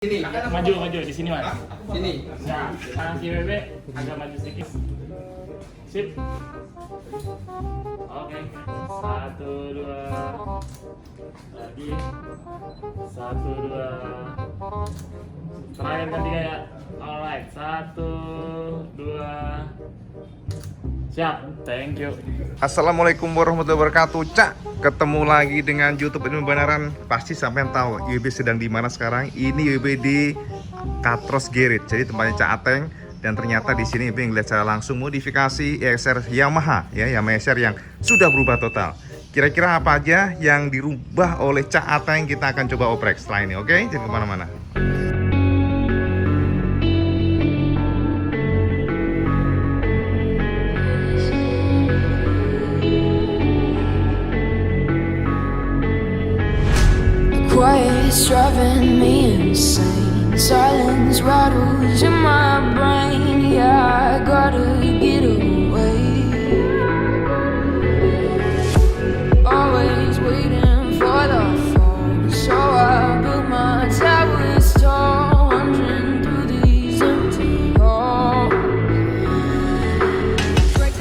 Sini. Maju di sini mas. Sini. Nah, kanan kiri bebek agak maju sedikit. Sip. Oke. 1, 2. Lagi. 1, 2. Terakhir kan 3 ya. Alright. 1, 2. Siap. Thank you. Assalamualaikum warahmatullahi wabarakatuh. Cak, ketemu lagi dengan YouTube Ilmu Benaran. Pasti sampai tahu YB sedang di mana sekarang. Ini YB di Katros Garage, jadi tempatnya Cak Ateng. Dan ternyata di sini YB ngeliat secara langsung modifikasi EXR Yamaha, ya Yamaha EXR yang sudah berubah total. Kira-kira apa aja yang dirubah oleh Cak Ateng, kita akan coba oprek setelah ini. Oke, jangan kemana-mana. Quiet's driving me insane. Silence rattles in my brain. Yeah, I gotta get away. Always waiting for the fall, so I built my towers tall, wandering through these empty halls.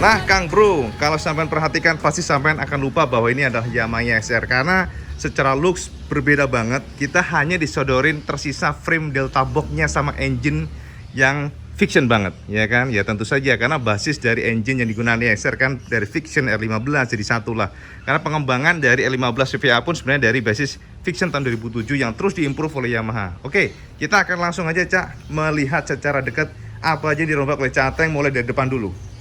Nah, Kang Bro, kalau sampean perhatikan pasti sampean akan lupa bahwa ini adalah Yamaha EXR karena secara looks berbeda banget. Kita hanya disodorin tersisa frame delta box-nya sama engine yang fiction banget, ya kan? Ya tentu saja karena basis dari engine yang digunakan di EXR kan dari fiction R15 jadi satu lah. Karena pengembangan dari R15 VVA pun sebenarnya dari basis fiction tahun 2007 yang terus diimprove oleh Yamaha. Oke, kita akan langsung aja Cak melihat secara dekat apa aja dirombak oleh Cak Ateng mulai dari depan dulu.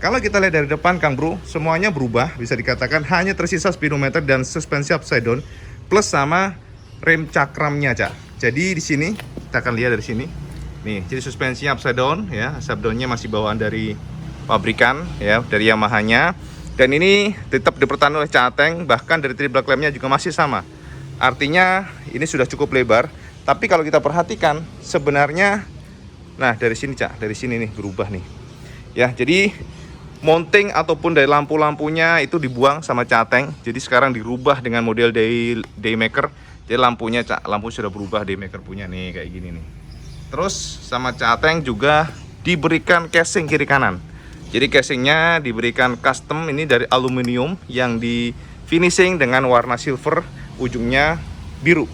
Kalau kita lihat dari depan Kang Bro, semuanya berubah, bisa dikatakan hanya tersisa speedometer dan suspensi upside down plus sama rem cakramnya, Cak. Jadi di sini kita akan lihat dari sini. Nih, jadi suspensinya upside down ya, upside down-nya masih bawaan dari pabrikan ya, dari Yamaha-nya. Dan ini tetap dipertahankan oleh Cak Ateng, bahkan dari triple clamp-nya juga masih sama. Artinya ini sudah cukup lebar, tapi kalau kita perhatikan sebenarnya nah dari sini, Cak, dari sini nih berubah nih. Ya, jadi mounting ataupun dari lampu-lampunya itu dibuang sama Cak Ateng. Jadi sekarang dirubah dengan model Daymaker. Jadi lampunya lampu sudah berubah, Daymaker punya nih kayak gini nih. Terus sama Cak Ateng juga diberikan casing kiri kanan. Jadi casingnya diberikan custom ini dari aluminium yang di finishing dengan warna silver, ujungnya biru.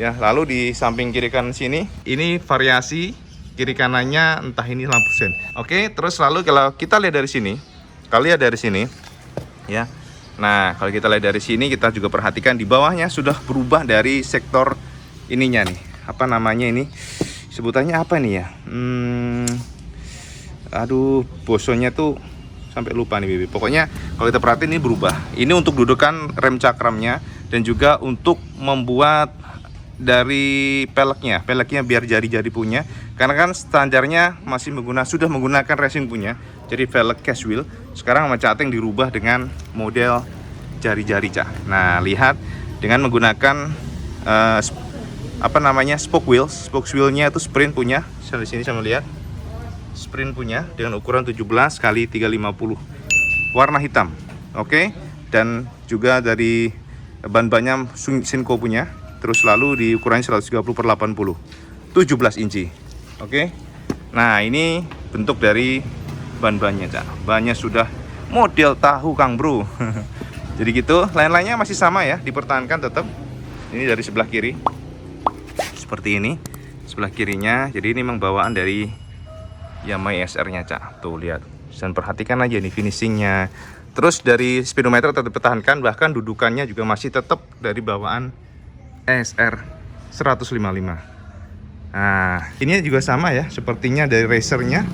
Ya, lalu di samping kiri kanan sini ini variasi kiri kanannya entah ini lampu sen. Oke, terus lalu kalau kita lihat dari sini, ya. Nah, kalau kita lihat dari sini kita juga perhatikan di bawahnya sudah berubah dari sektor ininya nih. Apa namanya ini? Sebutannya apa nih ya? Aduh, bosonya tuh sampai lupa nih Bibi. Pokoknya kalau kita perhatiin ini berubah. Ini untuk dudukan rem cakramnya dan juga untuk membuat dari peleknya biar jari-jari punya, karena kan standarnya masih sudah menggunakan racing punya, jadi velg cash wheel. Sekarang sama Cak Ateng dirubah dengan model jari-jari, Cak. Nah, lihat dengan menggunakan spoke wheelnya itu sprint punya. Di sini sama lihat sprint punya dengan ukuran 17 x 350 warna hitam. Oke, dan juga dari ban-bannya Sinco punya. Terus lalu di ukurannya 130/80 17 inci. Oke. Nah, ini bentuk dari ban-bannya, Cak. Bannya sudah model tahu Kang Bro. Jadi gitu, lain-lainnya masih sama ya, dipertahankan tetap. Ini dari sebelah kiri. Seperti ini. Sebelah kirinya. Jadi ini memang bawaan dari Yamaha EXR-nya, Cak. Tuh lihat. Dan perhatikan aja nih finishingnya. Terus dari speedometer tetap dipertahankan, bahkan dudukannya juga masih tetap dari bawaan EXR 155. Nah, ini juga sama ya, sepertinya dari racernya.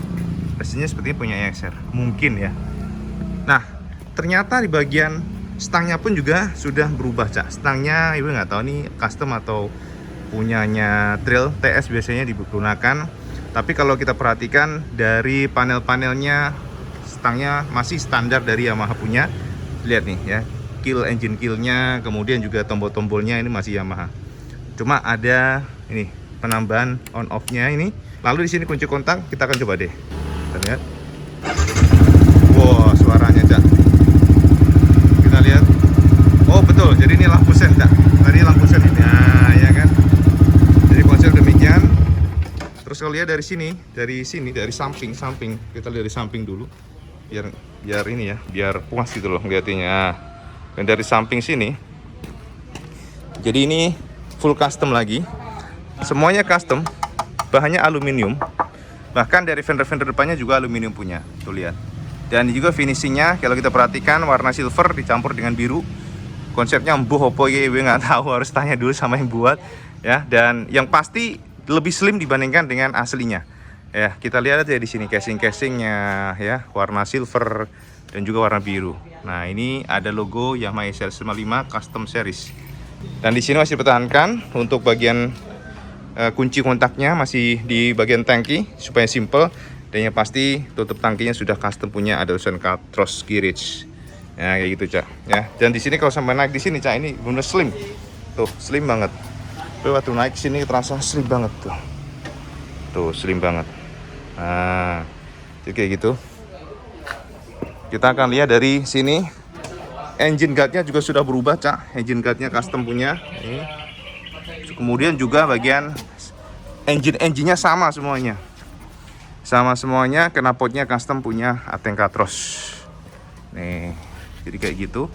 Racernya sepertinya punya EXR, mungkin ya. Nah, ternyata di bagian stangnya pun juga sudah berubah, Cak. Stangnya ibu nggak tahu nih custom atau punyanya Trail TS biasanya digunakan. Tapi kalau kita perhatikan dari panel-panelnya, stangnya masih standar dari Yamaha punya. Lihat nih ya. Engine killnya, kemudian juga tombol-tombolnya ini masih Yamaha. Cuma ada ini penambahan on off-nya ini. Lalu di sini kunci kontak kita akan coba deh. Kita lihat. Wow, suaranya, Cak. Kita lihat. Oh betul, jadi ini lampu sen, Cak. Tadi lampu sen ini. Nah, ya kan. Jadi konsep demikian. Terus kalau lihat dari sini, dari samping, kita lihat dari samping dulu, biar ini ya, biar puas gitu loh ngeliatinnya. Dan dari samping sini, jadi ini full custom lagi, semuanya custom, bahannya aluminium. Bahkan dari fender depannya juga aluminium punya, tuh lihat. Dan juga finishingnya kalau kita perhatikan warna silver dicampur dengan biru. Konsepnya mbuh opo ya, gue nggak tahu, harus tanya dulu sama yang buat ya. Dan yang pasti lebih slim dibandingkan dengan aslinya. Ya, kita lihat aja di sini casingnya ya, warna silver dan juga warna biru. Nah, ini ada logo Yamaha SR 95 Custom Series. Dan di sini masih dipertahankan untuk bagian kunci kontaknya masih di bagian tangki supaya simple. Dan yang pasti tutup tangkinya sudah custom punya, ada tulisan Katros Kirich. Ya kayak gitu Cak. Ya, dan di sini kalau sampai naik di sini Cak, ini benar slim. Tuh, slim banget. Tuh, waktu naik sini terasa slim banget tuh. Tuh, slim banget. Nah, jadi kayak gitu. Kita akan lihat dari sini. Engine guardnya juga sudah berubah Cak. Engine guardnya custom punya. Ini. Kemudian juga bagian engine-nya sama semuanya. Sama semuanya, knalpotnya custom punya Ateng Katros. Nih, jadi kayak gitu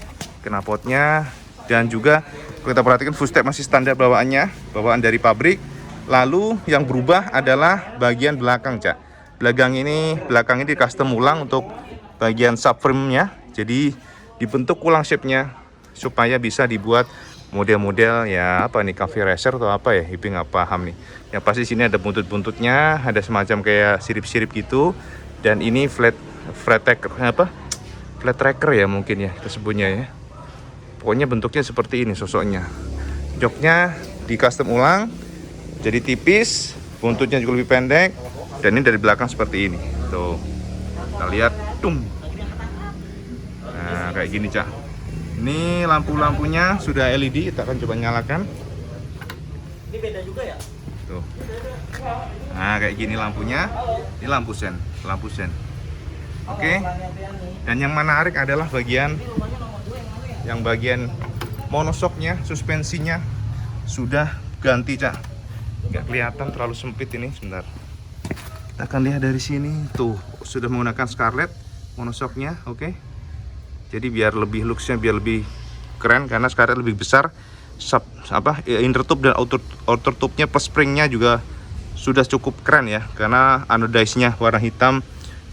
knalpotnya. Dan juga kalau kita perhatikan full step masih standar bawaan dari pabrik. Lalu yang berubah adalah bagian belakang Cak. Belakang ini di custom ulang untuk bagian subframe-nya. Jadi dibentuk ulang shape-nya supaya bisa dibuat model-model ya apa nih, cafe racer atau apa ya, Ipi nggak paham nih. Yang pasti sini ada buntut-buntutnya, ada semacam kayak sirip-sirip gitu. Dan ini flat tracker ya mungkin ya kita sebutnya ya. Pokoknya bentuknya seperti ini sosoknya. Joknya di custom ulang, jadi tipis, buntutnya juga lebih pendek. Dan ini dari belakang seperti ini. Tuh, kita lihat, nah kayak gini Cak. Ini lampu-lampunya sudah LED, kita akan coba nyalakan. Ini beda juga ya? Tuh. Nah, kayak gini lampunya. Ini lampu sen. Oke. Dan yang menarik adalah bagian monoshocknya, suspensinya sudah ganti Cak. Nggak kelihatan, terlalu sempit ini. Sebentar. Kita akan lihat dari sini. Tuh, sudah menggunakan Scarlett monoshocknya, oke. Jadi biar lebih looksnya biar lebih keren karena Scarlett lebih besar. Inner tube dan outer tube-nya plus spring-nya juga sudah cukup keren ya, karena anodize-nya warna hitam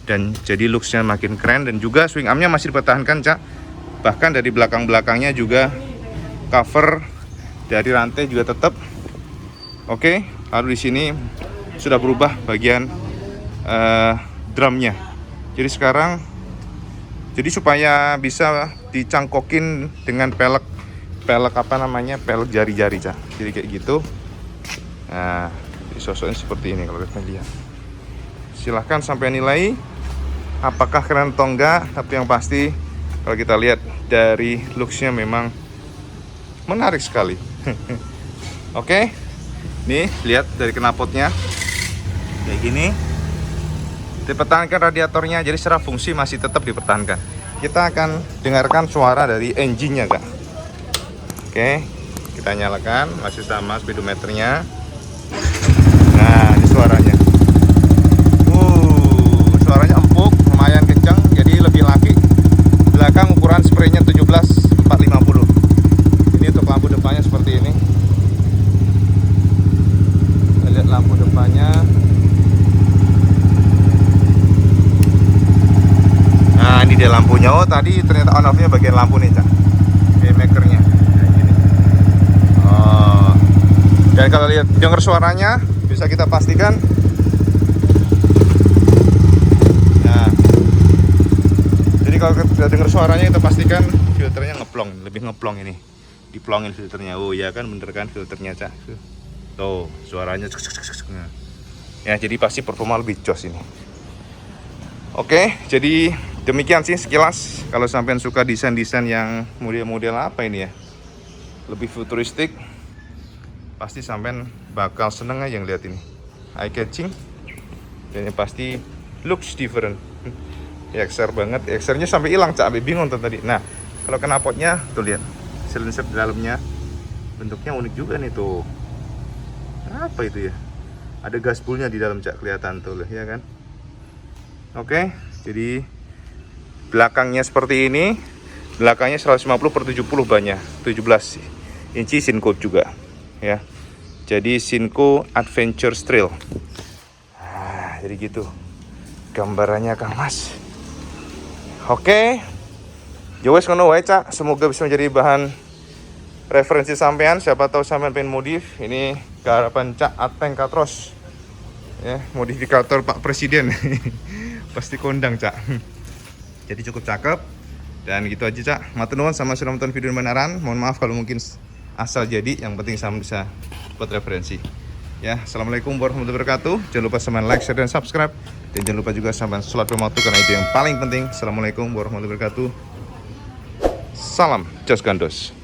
dan jadi looks-nya makin keren. Dan juga swing arm-nya masih dipertahankan Cak. Bahkan dari belakang-belakangnya juga cover dari rantai juga tetap. Oke, lalu di sini sudah berubah bagian drumnya. Jadi supaya bisa dicangkokin dengan pelek jari-jari Cak. Jadi kayak gitu. Nah, sosoknya seperti ini kalau kita lihat. Silahkan sampai nilai apakah keren atau enggak. Tapi yang pasti kalau kita lihat dari looksnya memang menarik sekali. Oke, nih lihat dari knalpotnya kayak gini. Dipertahankan radiatornya, jadi secara fungsi masih tetap dipertahankan. Kita akan dengarkan suara dari engine-nya Kak. Oke, kita nyalakan, masih sama speedometernya. Nah, ini suaranya. Suaranya empuk, lumayan kencang, jadi lebih laki. Belakang ukuran spraynya 17/450. Ini untuk lampu depannya seperti ini. Kita lihat lampu depannya. Nah, ini dia lampunya. Oh, tadi ternyata on off-nya bagian lampu nih Cak. Makernya kayak gini. Oh. Dan kalau lihat dengar suaranya bisa kita pastikan. Nah, jadi kalau kita dengar suaranya kita pastikan filternya lebih ngeplong ini. Diplongin filternya. Oh ya kan, bener kan filternya Cak. Tuh, suaranya. Ya, jadi pasti performa lebih jos ini. Oke, jadi demikian sih sekilas. Kalau sampean suka desain-desain yang model-model apa ini ya, lebih futuristik, pasti sampean bakal seneng aja ngeliat ini. Eye catching. Dan yang pasti looks different. EXR banget. EXR-nya sampai hilang Cak, bingung tadi. Nah, kalau knalpotnya tuh lihat. Silencer di dalamnya bentuknya unik juga nih tuh. Apa itu ya? Ada gaspulnya di dalam, Cak, kelihatan tuh, ya kan? Oke, jadi belakangnya seperti ini. Belakangnya 150/70 bannya, 17 inci Sinco juga, ya. Jadi Sinco Adventure Trail. Nah, jadi gitu gambarannya Kang Mas. Oke. Jowes ngono wae, Cak. Semoga bisa menjadi bahan referensi sampean. Siapa tahu sampean pengen modif. Ini keharapan Cak Ateng Katros. Ya, modifikator Pak Presiden. Pasti kondang, Cak. Jadi cukup cakep. Dan gitu aja, Cak. Matur nuwun sama sudah nonton video benaran. Mohon maaf kalau mungkin asal jadi, yang penting sama bisa buat referensi. Ya, assalamualaikum warahmatullahi wabarakatuh. Jangan lupa sampean like, share, dan subscribe. Dan jangan lupa juga sampean sholat waktu karena itu yang paling penting. Assalamualaikum warahmatullahi wabarakatuh. Salam Jos Gandos.